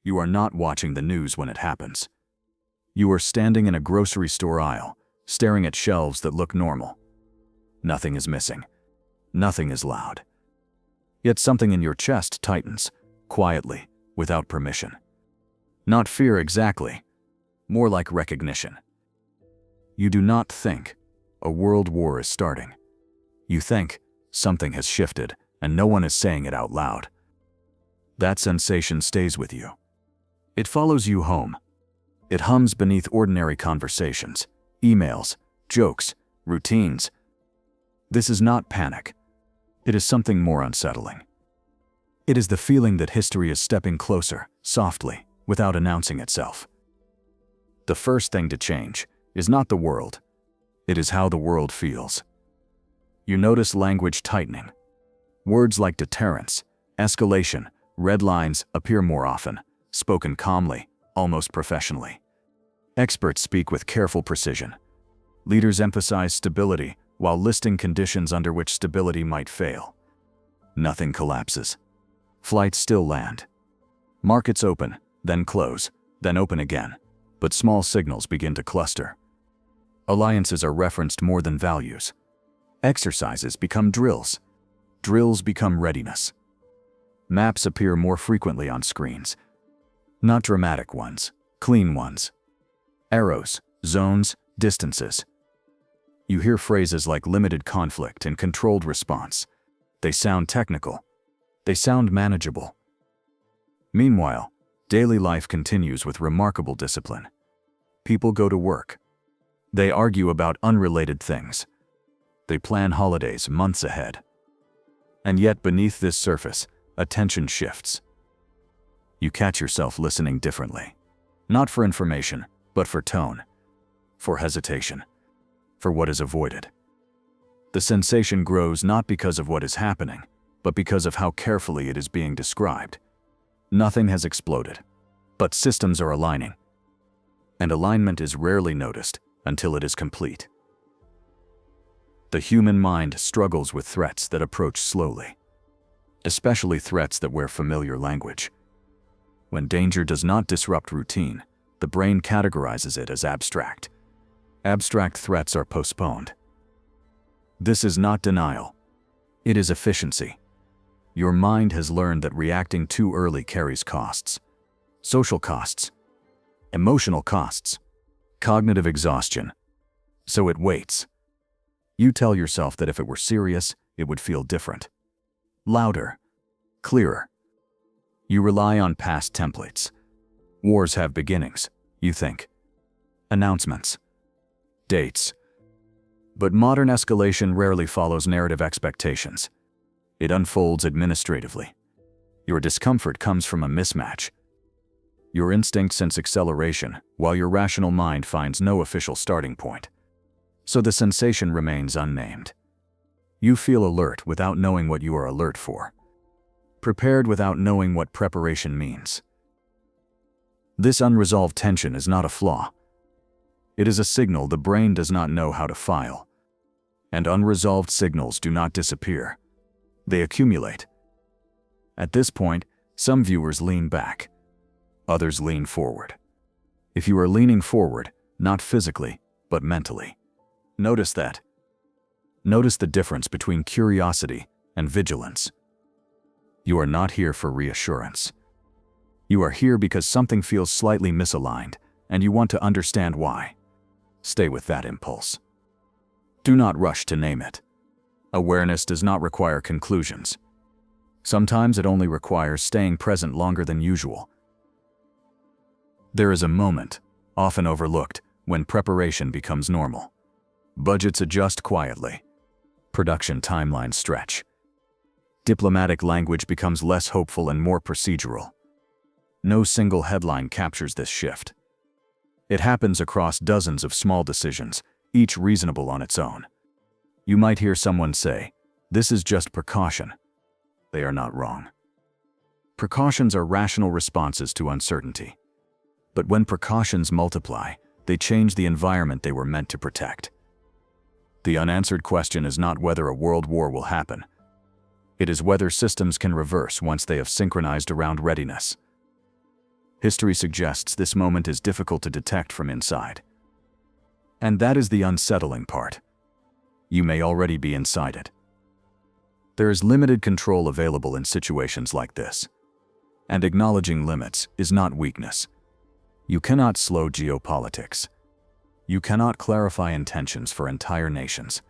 You are not watching the news when it happens. You are standing in a grocery store aisle, staring at shelves that look normal. Nothing is missing. Nothing is loud. Yet something in your chest tightens, quietly, without permission. Not fear exactly, more like recognition. You do not think a world war is starting. You think something has shifted, and no one is saying it out loud. That sensation stays with you. It follows you home. It hums beneath ordinary conversations, emails, jokes, routines. This is not panic. It is something more unsettling. It is the feeling that history is stepping closer, softly, without announcing itself. The first thing to change is not the world. It is how the world feels. You notice language tightening. Words like deterrence, escalation, red lines appear more often, spoken calmly, almost professionally. Experts speak with careful precision. Leaders emphasize stability while listing conditions under which stability might fail. Nothing collapses. Flights still land. Markets open, then close, then open again, but small signals begin to cluster. Alliances are referenced more than values. Exercises become drills. Drills become readiness. Maps appear more frequently on screens. Not dramatic ones, clean ones. Arrows, zones, distances. You hear phrases like limited conflict and controlled response. They sound technical. They sound manageable. Meanwhile, daily life continues with remarkable discipline. People go to work. They argue about unrelated things. They plan holidays months ahead. And yet beneath this surface, attention shifts. You catch yourself listening differently. Not for information, but for tone, for hesitation, for what is avoided. The sensation grows not because of what is happening, but because of how carefully it is being described. Nothing has exploded, but systems are aligning. And alignment is rarely noticed until it is complete. The human mind struggles with threats that approach slowly, especially threats that wear familiar language. When danger does not disrupt routine, the brain categorizes it as abstract. Abstract threats are postponed. This is not denial. It is efficiency. Your mind has learned that reacting too early carries costs. Social costs, emotional costs, cognitive exhaustion. So it waits. You tell yourself that if it were serious, it would feel different. Louder, clearer. You rely on past templates. Wars have beginnings, you think. Announcements. Dates. But modern escalation rarely follows narrative expectations. It unfolds administratively. Your discomfort comes from a mismatch. Your instinct sense acceleration, while your rational mind finds no official starting point. So the sensation remains unnamed. You feel alert without knowing what you are alert for. Prepared without knowing what preparation means. This unresolved tension is not a flaw. It is a signal the brain does not know how to file. And unresolved signals do not disappear. They accumulate. At this point, some viewers lean back. Others lean forward. If you are leaning forward, not physically, but mentally, notice that. Notice the difference between curiosity and vigilance. You are not here for reassurance. You are here because something feels slightly misaligned, and you want to understand why. Stay with that impulse. Do not rush to name it. Awareness does not require conclusions. Sometimes it only requires staying present longer than usual. There is a moment, often overlooked, when preparation becomes normal. Budgets adjust quietly. Production timelines stretch. Diplomatic language becomes less hopeful and more procedural. No single headline captures this shift. It happens across dozens of small decisions, each reasonable on its own. You might hear someone say, "This is just precaution." They are not wrong. Precautions are rational responses to uncertainty. But when precautions multiply, they change the environment they were meant to protect. The unanswered question is not whether a world war will happen. It is whether systems can reverse once they have synchronized around readiness. History suggests this moment is difficult to detect from inside. And that is the unsettling part. You may already be inside it. There is limited control available in situations like this. And acknowledging limits is not weakness. You cannot slow geopolitics. You cannot clarify intentions for entire nations.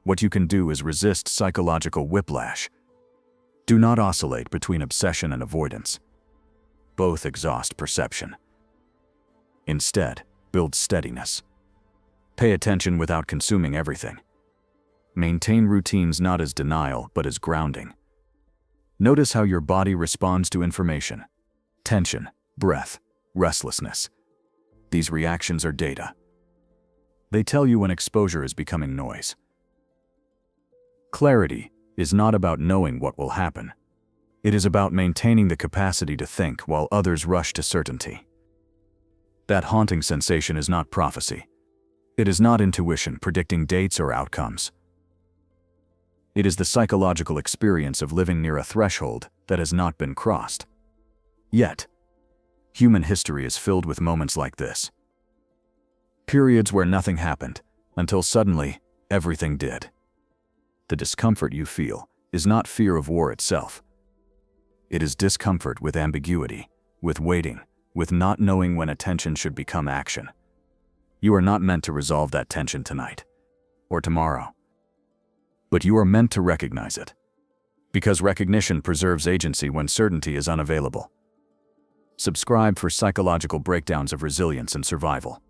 What you can do is resist psychological whiplash. Do not oscillate between obsession and avoidance. Both exhaust perception. Instead, build steadiness. Pay attention without consuming everything. Maintain routines not as denial, but as grounding. Notice how your body responds to information. Tension, breath, restlessness. These reactions are data. They tell you when exposure is becoming noise. Clarity is not about knowing what will happen. It is about maintaining the capacity to think while others rush to certainty. That haunting sensation is not prophecy. It is not intuition predicting dates or outcomes. It is the psychological experience of living near a threshold that has not been crossed. Yet, human history is filled with moments like this. Periods where nothing happened, until suddenly, everything did. The discomfort you feel is not fear of war itself. It is discomfort with ambiguity, with waiting, with not knowing when attention should become action. You are not meant to resolve that tension tonight, or tomorrow. But you are meant to recognize it, because recognition preserves agency when certainty is unavailable. Subscribe for psychological breakdowns of resilience and survival.